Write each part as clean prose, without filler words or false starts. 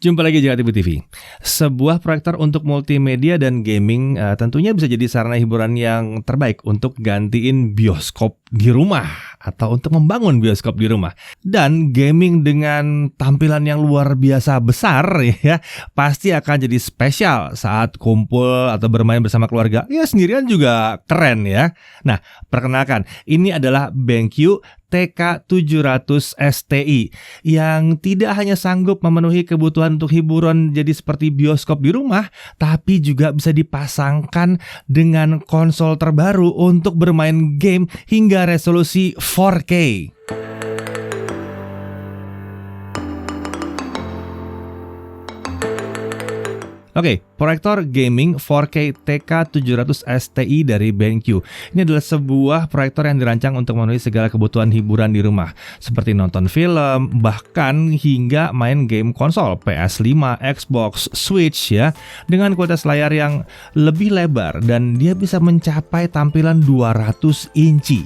Jumpa lagi Jakarta TV. Sebuah proyektor untuk multimedia dan gaming tentunya bisa jadi sarana hiburan yang terbaik untuk gantiin bioskop di rumah atau untuk membangun bioskop di rumah. Dan gaming dengan tampilan yang luar biasa besar ya pasti akan jadi spesial saat kumpul atau bermain bersama keluarga. Ya sendirian juga keren ya. Nah, perkenalkan, ini adalah BenQ TK700 STI yang tidak hanya sanggup memenuhi kebutuhan untuk hiburan jadi seperti bioskop di rumah, tapi juga bisa dipasangkan dengan konsol terbaru untuk bermain game hingga resolusi 4K. Oke, proyektor gaming 4K TK700 STI dari BenQ. Ini adalah sebuah proyektor yang dirancang untuk memenuhi segala kebutuhan hiburan di rumah, seperti nonton film, bahkan hingga main game konsol PS5, Xbox, Switch ya, dengan kualitas layar yang lebih lebar dan dia bisa mencapai tampilan 200 inci.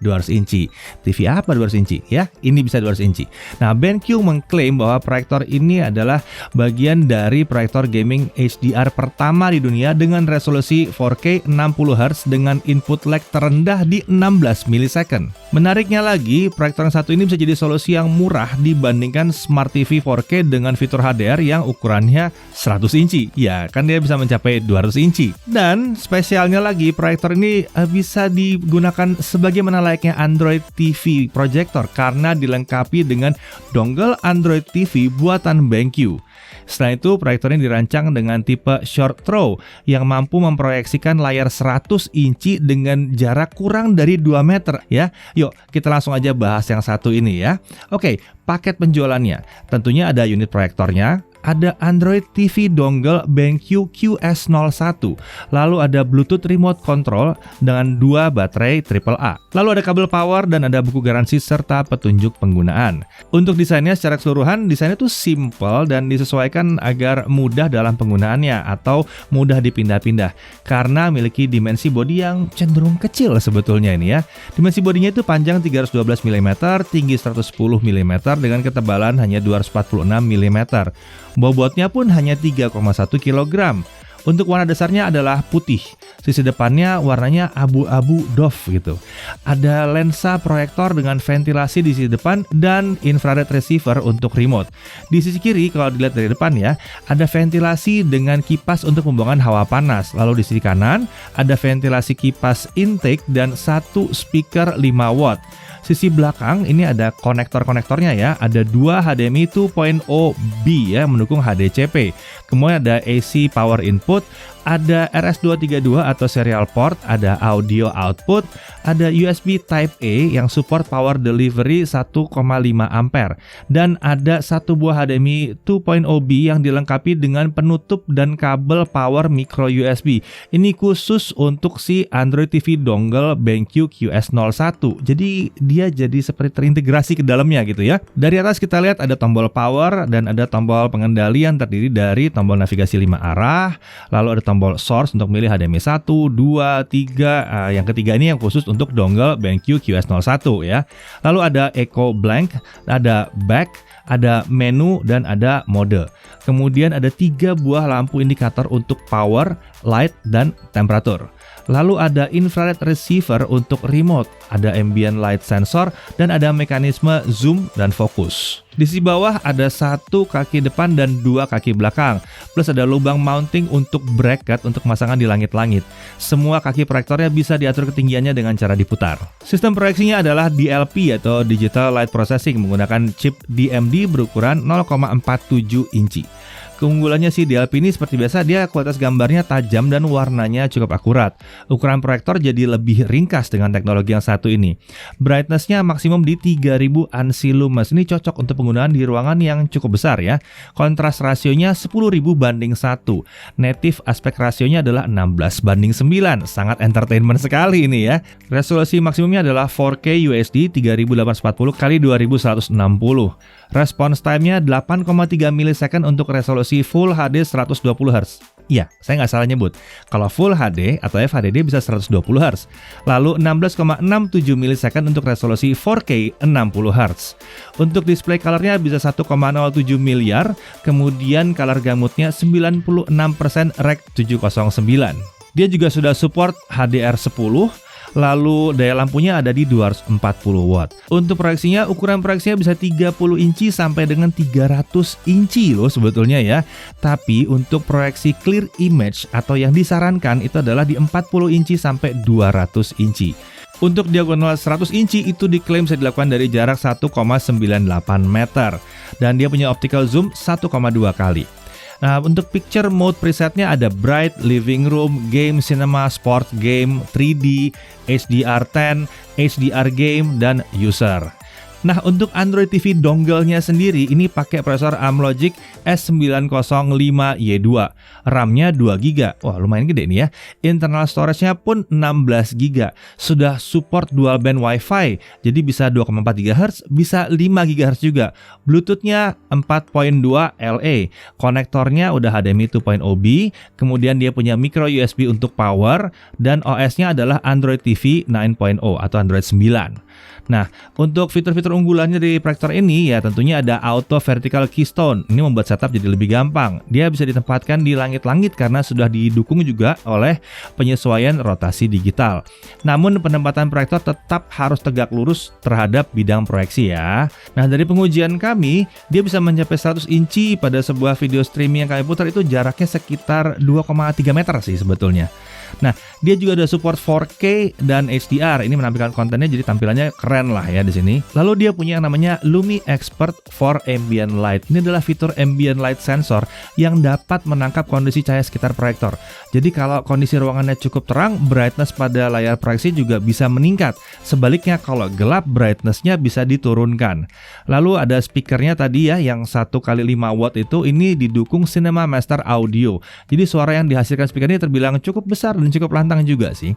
200 inci. TV apa 200 inci ya? Ini bisa 200 inci. Nah, BenQ mengklaim bahwa proyektor ini adalah bagian dari proyektor gaming HDR pertama di dunia dengan resolusi 4K 60Hz dengan input lag terendah di 16 millisecond. Menariknya lagi, proyektor yang satu ini bisa jadi solusi yang murah dibandingkan Smart TV 4K dengan fitur HDR yang ukurannya 100 inci. Ya, kan dia bisa mencapai 200 inci. Dan spesialnya lagi, proyektor ini bisa digunakan sebagaimana layaknya Android TV projector karena dilengkapi dengan dongle Android TV buatan BenQ. Selain itu, proyektor ini dirancang dengan tipe short throw yang mampu memproyeksikan layar 100 inci dengan jarak kurang dari 2 meter ya. Yuk, kita langsung aja bahas yang satu ini ya. Oke, paket penjualannya. Tentunya ada unit proyektornya, ada Android TV dongle BenQ QS01, lalu ada Bluetooth remote control dengan 2 baterai AAA, lalu ada kabel power dan ada buku garansi serta petunjuk penggunaan. Untuk desainnya secara keseluruhan, desainnya tuh simple dan disesuaikan agar mudah dalam penggunaannya atau mudah dipindah-pindah karena memiliki dimensi bodi yang cenderung kecil sebetulnya ini ya. Dimensi bodinya itu panjang 312 mm, tinggi 110 mm dengan ketebalan hanya 246 mm. Bobotnya pun hanya 3,1 kg. Untuk warna dasarnya adalah putih. Sisi depannya warnanya abu-abu doff gitu. Ada lensa proyektor dengan ventilasi di sisi depan dan infrared receiver untuk remote. Di sisi kiri kalau dilihat dari depan ya, ada ventilasi dengan kipas untuk pembuangan hawa panas. Lalu di sisi kanan ada ventilasi kipas intake dan satu speaker 5 watt. Sisi belakang ini ada konektor-konektornya ya, ada 2 HDMI 2.0B ya mendukung HDCP. Kemudian ada AC power input, ada RS232 atau serial port, ada audio output, ada USB Type A yang support power delivery 1,5 ampere dan ada satu buah HDMI 2.0B yang dilengkapi dengan penutup dan kabel power micro USB. Ini khusus untuk si Android TV dongle BenQ QS01. Jadi dia jadi seperti terintegrasi ke dalamnya gitu ya. Dari atas kita lihat ada tombol power dan ada tombol pengendali yang terdiri dari tombol navigasi 5 arah, lalu ada tombol source untuk milih HDMI 1, 2, 3. Yang ketiga ini yang khusus untuk dongle BenQ QS01 ya. Lalu ada echo blank, ada back, ada menu dan ada mode. Kemudian ada 3 buah lampu indikator untuk power, light dan temperatur. Lalu ada infrared receiver untuk remote, ada ambient light sensor, dan ada mekanisme zoom dan fokus. Di sisi bawah ada 1 kaki depan dan 2 kaki belakang, plus ada lubang mounting untuk bracket untuk pemasangan di langit-langit. Semua kaki proyektornya bisa diatur ketinggiannya dengan cara diputar. Sistem proyeksinya adalah DLP atau Digital Light Processing menggunakan chip DMD berukuran 0,47 inci. Keunggulannya si DLP ini seperti biasa dia kualitas gambarnya tajam dan warnanya cukup akurat. Ukuran proyektor jadi lebih ringkas dengan teknologi yang satu ini. Brightness-nya maksimum di 3000 ANSI lumens. Ini cocok untuk penggunaan di ruangan yang cukup besar ya. Kontras rasionya 10.000 banding 1. Native aspek rasionya adalah 16:9. Sangat entertainment sekali ini ya. Resolusi maksimumnya adalah 4K UHD 3840 x 2160. Response time-nya 8,3 millisecond untuk resolusi Full HD 120Hz. Iya, saya nggak salah nyebut. Kalau Full HD atau FHDD bisa 120 Hz. Lalu 16,67 milisecond untuk resolusi 4K 60 Hz. Untuk display colornya bisa 1,07 miliar, kemudian color gamutnya 96% Rec 709. Dia juga sudah support HDR10, lalu daya lampunya ada di 240 watt. Untuk proyeksinya, ukuran proyeksinya bisa 30 inci sampai dengan 300 inci loh sebetulnya ya. Tapi untuk proyeksi clear image atau yang disarankan itu adalah di 40 inci sampai 200 inci. Untuk diagonal 100 inci itu diklaim bisa dilakukan dari jarak 1,98 meter. Dan dia punya optical zoom 1,2 kali. Nah, untuk picture mode presetnya ada Bright, Living Room, Game, Cinema, Sport Game, 3D, HDR10, HDR Game, dan User. Nah, untuk Android TV dongle-nya sendiri ini pakai prosesor Amlogic S905Y2. RAM-nya 2GB. Wah, lumayan gede nih ya. Internal storage-nya pun 16GB. Sudah support dual band Wi-Fi. Jadi bisa 2,4 GHz, bisa 5 GHz juga. Bluetooth-nya 4.2 LE. Konektornya udah HDMI 2.0B. Kemudian dia punya micro USB untuk power dan OS-nya adalah Android TV 9.0 atau Android 9. Nah, untuk fitur-fitur unggulannya di proyektor ini ya tentunya ada Auto Vertical Keystone. Ini membuat setup jadi lebih gampang. Dia bisa ditempatkan di langit-langit karena sudah didukung juga oleh penyesuaian rotasi digital. Namun penempatan proyektor tetap harus tegak lurus terhadap bidang proyeksi ya. Nah, dari pengujian kami, dia bisa mencapai 100 inci pada sebuah video streaming yang kami putar itu jaraknya sekitar 2,3 meter sih sebetulnya. Nah, dia juga ada support 4K dan HDR. Ini menampilkan kontennya jadi tampilannya keren lah ya di sini. Lalu dia punya yang namanya Lumi Expert for Ambient Light. Ini adalah fitur ambient light sensor yang dapat menangkap kondisi cahaya sekitar proyektor. Jadi kalau kondisi ruangannya cukup terang, brightness pada layar proyeksi juga bisa meningkat. Sebaliknya kalau gelap, brightness-nya bisa diturunkan. Lalu ada speakernya tadi ya yang 1 kali 5 watt itu ini didukung Cinema Master Audio. Jadi suara yang dihasilkan speaker ini terbilang cukup besar dan cukup lantang juga sih.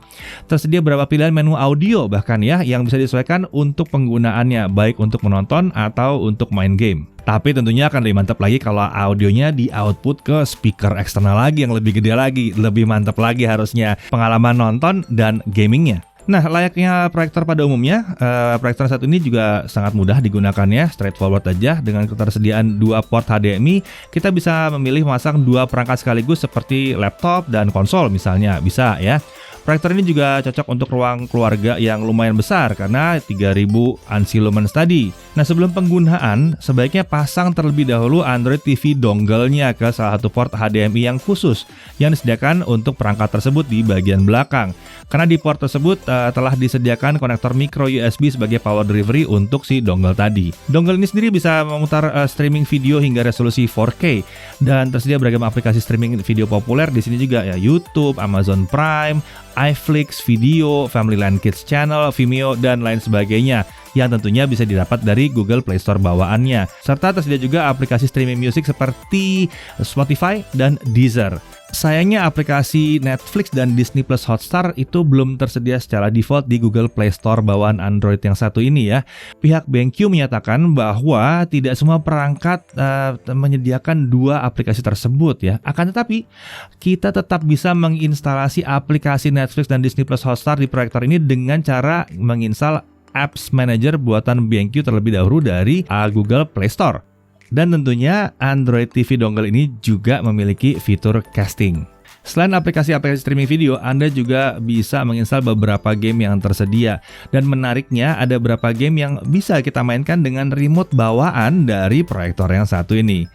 Tersedia beberapa pilihan menu audio bahkan ya yang bisa disesuaikan untuk penggunaannya baik untuk menonton atau untuk main game. Tapi tentunya akan lebih mantap lagi kalau audionya di output ke speaker eksternal lagi yang lebih gede lagi, lebih mantap lagi harusnya pengalaman nonton dan gamingnya. Nah, layaknya proyektor pada umumnya, proyektor satu ini juga sangat mudah digunakannya, straightforward aja. Dengan ketersediaan 2 port HDMI, kita bisa memilih memasang 2 perangkat sekaligus seperti laptop dan konsol misalnya, bisa ya. Proyektor ini juga cocok untuk ruang keluarga yang lumayan besar karena 3000 ANSI lumens tadi. Nah, sebelum penggunaan, sebaiknya pasang terlebih dahulu Android TV dongle-nya ke salah satu port HDMI yang khusus yang disediakan untuk perangkat tersebut di bagian belakang. Karena di port tersebut telah disediakan konektor micro USB sebagai power delivery untuk si dongle tadi. Dongle ini sendiri bisa memutar streaming video hingga resolusi 4K dan tersedia beragam aplikasi streaming video populer di sini juga ya, YouTube, Amazon Prime, iFlix, Video, Family Land Kids Channel, Vimeo, dan lain sebagainya yang tentunya bisa didapat dari Google Play Store bawaannya. Serta tersedia juga aplikasi streaming music seperti Spotify dan Deezer. Sayangnya aplikasi Netflix dan Disney Plus Hotstar itu belum tersedia secara default di Google Play Store bawaan Android yang satu ini ya. Pihak BenQ menyatakan bahwa tidak semua perangkat menyediakan 2 aplikasi tersebut ya. Akan tetapi, kita tetap bisa menginstalasi aplikasi Netflix dan Disney Plus Hotstar di proyektor ini dengan cara menginstal Apps Manager buatan BenQ terlebih dahulu dari Google Play Store. Dan tentunya Android TV dongle ini juga memiliki fitur casting. Selain aplikasi-aplikasi streaming video, Anda juga bisa menginstal beberapa game yang tersedia. Dan menariknya ada beberapa game yang bisa kita mainkan dengan remote bawaan dari proyektor yang satu ini.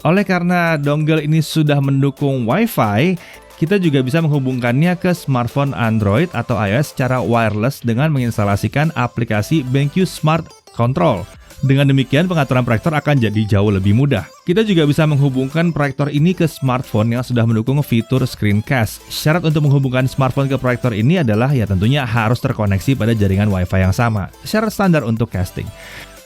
Oleh karena dongle ini sudah mendukung Wi-Fi, kita juga bisa menghubungkannya ke smartphone Android atau iOS secara wireless dengan menginstalasikan aplikasi BenQ Smart Control. Dengan demikian, pengaturan proyektor akan jadi jauh lebih mudah. Kita juga bisa menghubungkan proyektor ini ke smartphone yang sudah mendukung fitur screencast. Syarat untuk menghubungkan smartphone ke proyektor ini adalah ya tentunya harus terkoneksi pada jaringan Wi-Fi yang sama. Syarat standar untuk casting.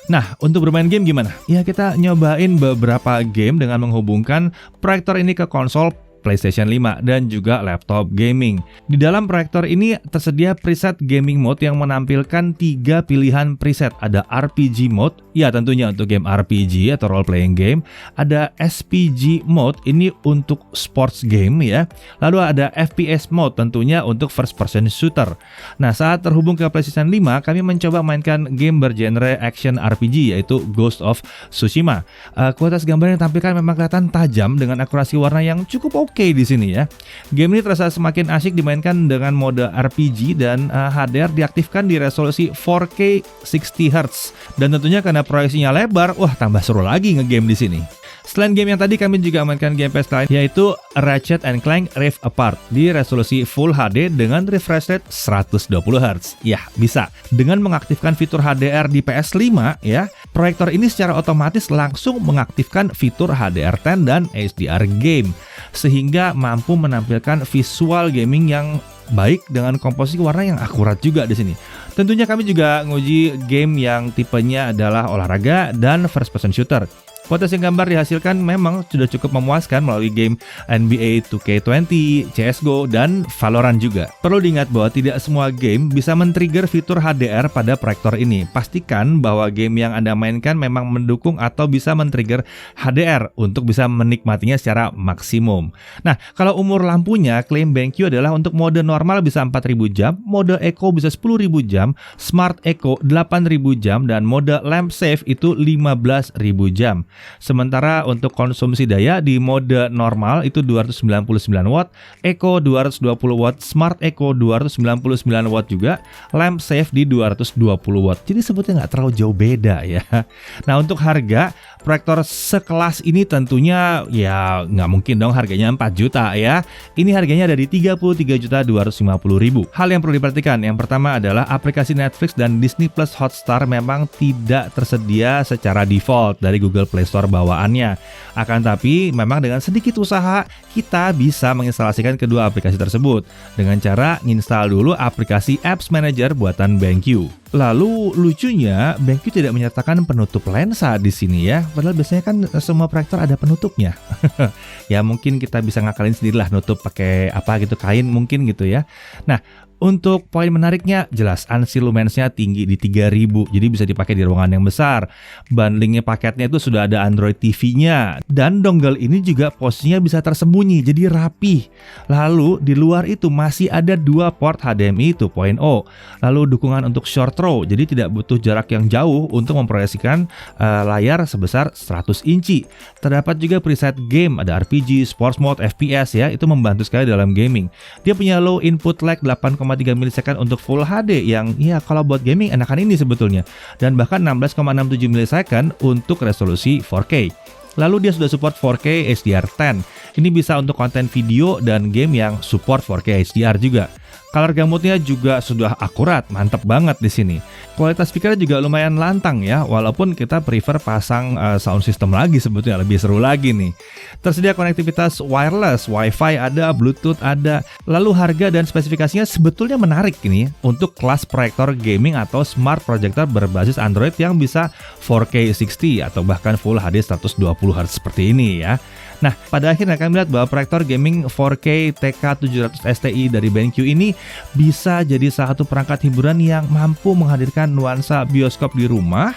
Nah, untuk bermain game gimana? Ya, kita nyobain beberapa game dengan menghubungkan proyektor ini ke konsol PlayStation 5 dan juga laptop gaming. Di dalam proyektor ini tersedia preset gaming mode yang menampilkan 3 pilihan preset. Ada RPG mode, ya tentunya untuk game RPG atau role playing game. Ada SPG mode, ini untuk sports game ya. Lalu ada FPS mode, tentunya untuk first person shooter. Nah, saat terhubung ke PlayStation 5, kami mencoba mainkan game bergenre action RPG yaitu Ghost of Tsushima. Kualitas gambar yang ditampilkan memang kelihatan tajam dengan akurasi warna yang cukup oke di sini ya. Game ini terasa semakin asyik dimainkan dengan mode RPG dan HDR diaktifkan di resolusi 4K 60Hz. Dan tentunya karena proyeksinya lebar, wah tambah seru lagi ngegame di sini. Selain game yang tadi, kami juga mainkan game PS lain yaitu Ratchet & Clank Rift Apart di resolusi Full HD dengan refresh rate 120Hz. Ya, bisa. Dengan mengaktifkan fitur HDR di PS5 ya, proyektor ini secara otomatis langsung mengaktifkan fitur HDR10 dan HDR game sehingga mampu menampilkan visual gaming yang baik dengan komposisi warna yang akurat juga di sini. Tentunya kami juga nguji game yang tipenya adalah olahraga dan first person shooter. Kualitas yang gambar dihasilkan memang sudah cukup memuaskan melalui game NBA 2K20, CSGO, dan Valorant juga. Perlu diingat bahwa tidak semua game bisa men-trigger fitur HDR pada proyektor ini. Pastikan bahwa game yang Anda mainkan memang mendukung atau bisa men-trigger HDR untuk bisa menikmatinya secara maksimum. Nah, kalau umur lampunya, klaim BenQ adalah untuk mode normal bisa 4000 jam, mode Eco bisa 10.000 jam, Smart Eco 8.000 jam, dan mode Lamp Safe itu 15.000 jam. Sementara untuk konsumsi daya di mode normal itu 299 watt, Eco 220 watt, Smart Eco 299 watt juga, Lamp Safe di 220 watt. Jadi sebetulnya nggak terlalu jauh beda ya. Nah, untuk harga, proyektor sekelas ini tentunya ya nggak mungkin dong harganya 4 juta ya. Ini harganya dari 33.250.000. Hal yang perlu diperhatikan, yang pertama adalah aplikasi Netflix dan Disney Plus Hotstar memang tidak tersedia secara default dari Google Play Store bawaannya. Akan tapi memang dengan sedikit usaha kita bisa menginstalasikan kedua aplikasi tersebut dengan cara nginstal dulu aplikasi Apps Manager buatan BenQ. Lalu lucunya BenQ tidak menyertakan penutup lensa di sini ya. Padahal biasanya kan semua proyektor ada penutupnya. Ya mungkin kita bisa ngakalin sendirilah nutup pakai apa gitu, kain mungkin gitu ya. Nah, untuk poin menariknya, jelas ANSI lumensnya tinggi di 3000, jadi bisa dipakai di ruangan yang besar. Bundlingnya paketnya itu sudah ada Android TV-nya, dan dongle ini juga posisinya bisa tersembunyi, jadi rapih. Lalu di luar itu masih ada 2 port HDMI 2.0. Lalu dukungan untuk short throw, jadi tidak butuh jarak yang jauh untuk memproyeksikan layar sebesar 100 inci. Terdapat juga preset game, ada RPG, sports mode, FPS ya, itu membantu sekali dalam gaming. Dia punya low input lag 8,3 milisekund untuk Full HD yang ya kalau buat gaming enakan ini sebetulnya, dan bahkan 16,67 milisekund untuk resolusi 4K. Lalu dia sudah support 4K HDR10. Ini bisa untuk konten video dan game yang support 4K HDR juga. Color gamutnya juga sudah akurat, mantap banget di sini. Kualitas speakernya juga lumayan lantang ya, walaupun kita prefer pasang sound system lagi sebetulnya, lebih seru lagi nih. Tersedia konektivitas wireless, Wi-Fi ada, Bluetooth ada. Lalu harga dan spesifikasinya sebetulnya menarik ini untuk kelas proyektor gaming atau smart projector berbasis Android yang bisa 4K 60 atau bahkan Full HD 120Hz seperti ini ya. Nah, pada akhirnya kami lihat bahwa proyektor gaming 4K TK700 STI dari BenQ ini bisa jadi salah satu perangkat hiburan yang mampu menghadirkan nuansa bioskop di rumah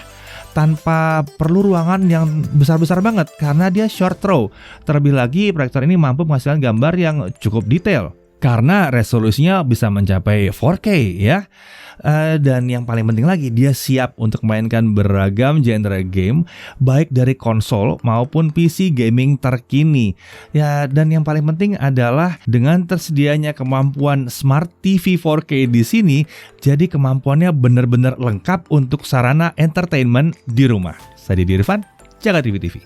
tanpa perlu ruangan yang besar-besar banget karena dia short throw. Terlebih lagi, proyektor ini mampu menghasilkan gambar yang cukup detail karena resolusinya bisa mencapai 4K ya. Dan yang paling penting lagi, dia siap untuk mainkan beragam genre game baik dari konsol maupun PC gaming terkini. Ya, dan yang paling penting adalah dengan tersedianya kemampuan Smart TV 4K di sini, jadi kemampuannya benar-benar lengkap untuk sarana entertainment di rumah. Saya Didi Irfan, Jaga TV TV.